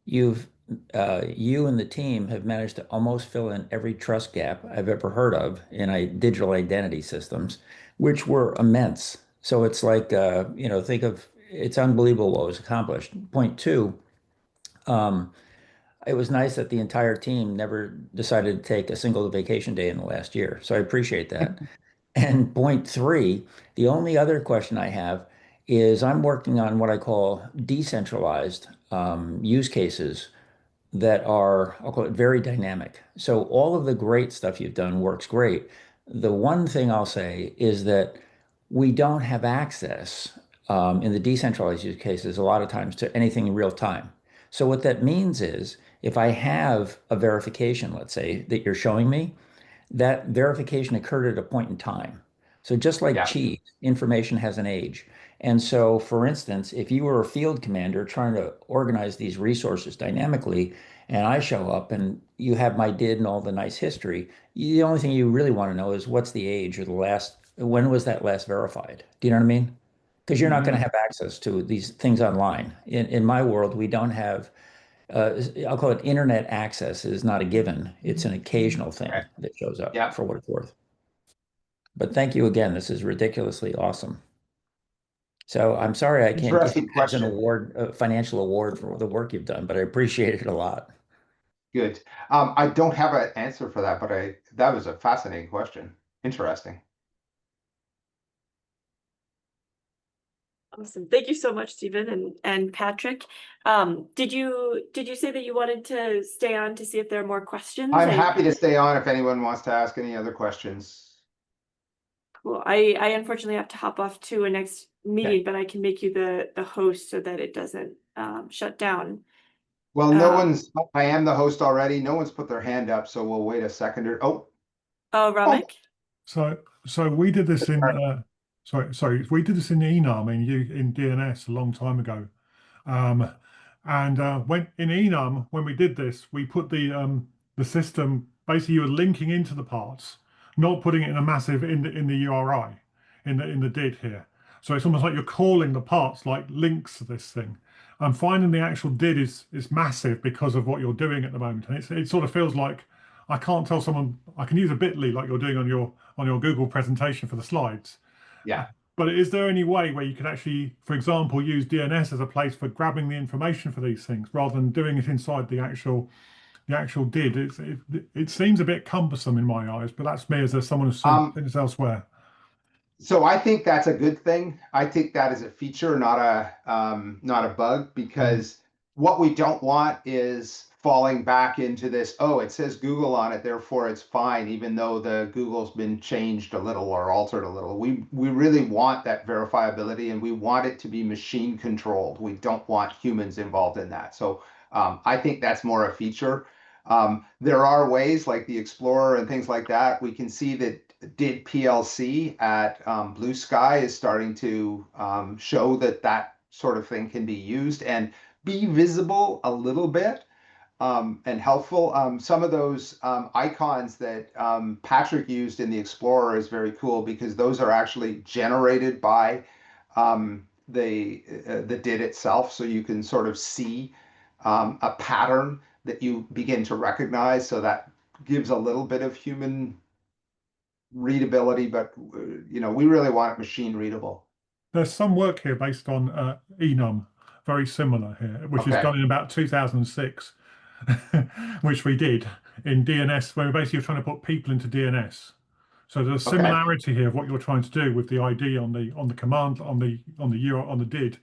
you and the team have managed to almost fill in every trust gap I've ever heard of in digital identity systems, which were immense. So it's like, think of it's unbelievable what was accomplished. Point 2, it was nice that the entire team never decided to take a single vacation day in the last year. So I appreciate that. And point 3, the only other question I have is I'm working on what I call decentralized use cases that are, I'll call it very dynamic. So all of the great stuff you've done works great. The one thing I'll say is that we don't have access in the decentralized use cases a lot of times to anything in real time. So what that means is if I have a verification, let's say, that you're showing me, that verification occurred at a point in time. So just like cheese, information has an age. And so, for instance, if you were a field commander trying to organize these resources dynamically, and I show up and you have my DID and all the nice history, the only thing you really want to know is what's the age or when was that last verified? Do you know what I mean? Because you're not going to have access to these things online. In my world, we don't have I'll call it internet access is not a given. It's an occasional thing that shows up for what it's worth. But thank you again. This is ridiculously awesome. So I'm sorry I can't give you guys an award, a financial award for the work you've done, but I appreciate it a lot. Good. I don't have an answer for that, but that was a fascinating question. Interesting. Awesome. Thank you so much, Stephen and Patrick. Did you say that you wanted to stay on to see if there are more questions? I'm happy to stay on if anyone wants to ask any other questions. Cool. I unfortunately have to hop off to a next meeting, but I can make you the host so that it doesn't shut down. Well, I am the host already. No one's put their hand up, so we'll wait a second or Ramek? So we did this in we did this in Enum in DNS a long time ago. When in Enum, when we did this, we put the system, basically you were linking into the parts, not putting it in a massive in the URI, in the DID here. So it's almost like you're calling the parts like links to this thing. I'm finding the actual DID is massive because of what you're doing at the moment. And it sort of feels like I can't tell someone I can use a bit.ly like you're doing on your Google presentation for the slides. Yeah. But is there any way where you could actually, for example, use DNS as a place for grabbing the information for these things rather than doing it inside the actual DID? It seems a bit cumbersome in my eyes, but that's me as someone who's seen things elsewhere. So I think that's a good thing. I think that is a feature, not a bug, because what we don't want is falling back into this, oh, it says Google on it, therefore it's fine, even though the Google's been changed a little or altered a little. We really want that verifiability, and we want it to be machine controlled. We don't want humans involved in that. So I think that's more a feature. There are ways like the Explorer and things like that. We can see that DID PLC at Blue Sky is starting to show that sort of thing can be used and be visible a little bit and helpful. Some of those icons that Patrick used in the Explorer is very cool because those are actually generated by the DID itself, so you can sort of see a pattern that you begin to recognize. So that gives a little bit of human readability, but we really want it machine readable. There's some work here based on enum, very similar here, which is Okay. done in about 2006, which we did in DNS, where we basically were trying to put people into DNS. So there's a Okay. similarity here of what you're trying to do with the ID on the command on the URL on the DID,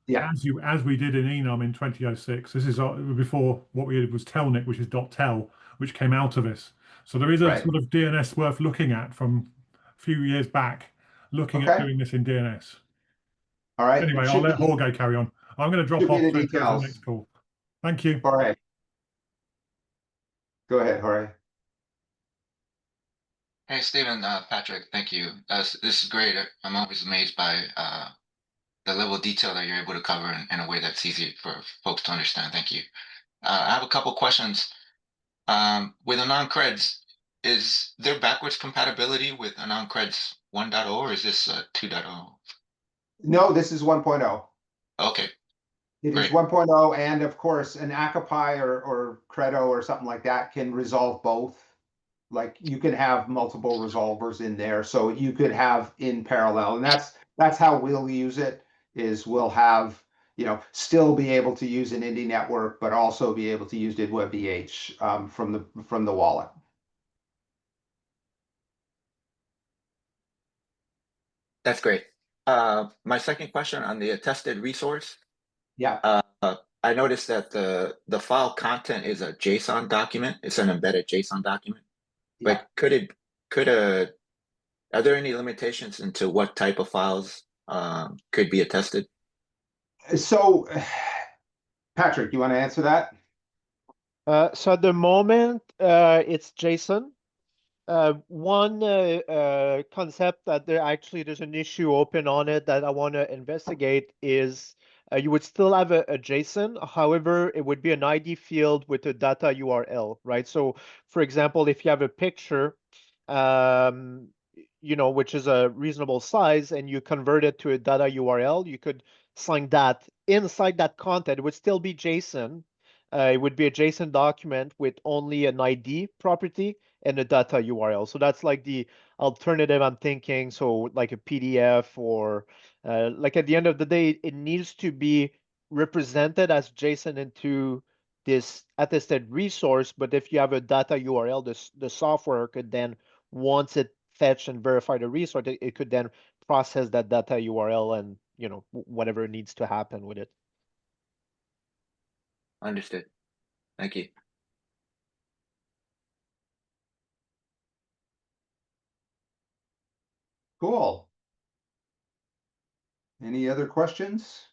Yeah. as we did in enum in 2006. This is before what we did was telnet, which is .tel, which came out of this. So there is a Right. sort of DNS worth looking at from a few years back, looking at Okay. doing this in DNS. All right. Anyway, It I'll should let be, Jorge carry on. I'm going to drop should be off the to go to the details. next call. Thank you. Jorge. Go ahead, Jorge. Hey, Stephen, Patrick, thank you. This is great. I'm always amazed by the level of detail that you're able to cover in a way that's easy for folks to understand. Thank you. I have a couple questions. With Anon-Creds, is there backwards compatibility with Anon-Creds 1.0 or is this 2.0? No, this is 1.0. Okay, It is great. 1.0, and of course, an Akapi or Credo or something like that can resolve both. Like you can have multiple resolvers in there, so you could have in parallel, and that's how we'll use it. Is we'll have still be able to use an Indie network, but also be able to use webvh from the wallet. That's great. My second question on the attested resource. Yeah. I noticed that the file content is a JSON document. It's an embedded JSON document. Yeah. But are there any limitations into what type of files could be attested? So, Patrick, you want to answer that? So at the moment, it's JSON. One concept that there's an issue open on it that I want to investigate is you would still have a JSON. However, it would be an ID field with a data URL, right? So, for example, if you have a picture, which is a reasonable size, and you convert it to a data URL, you could sign that inside that content. It would still be JSON. It would be a JSON document with only an ID property and a data URL. So that's like the alternative I'm thinking. So like a PDF or like at the end of the day, it needs to be represented as JSON into this attested resource. But if you have a data URL, the software could then, once it fetch and verify the resource, it could then process that data URL and whatever needs to happen with it. Understood. Thank you. Cool. Any other questions?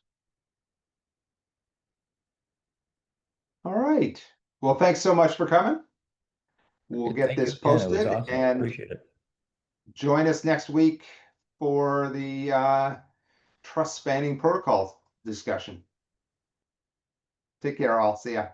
All right. Well, thanks so much for coming. We'll get Thank you this again. It was posted awesome. and Appreciate it. join us next week for the trust spanning protocol discussion. Take care, all. See ya.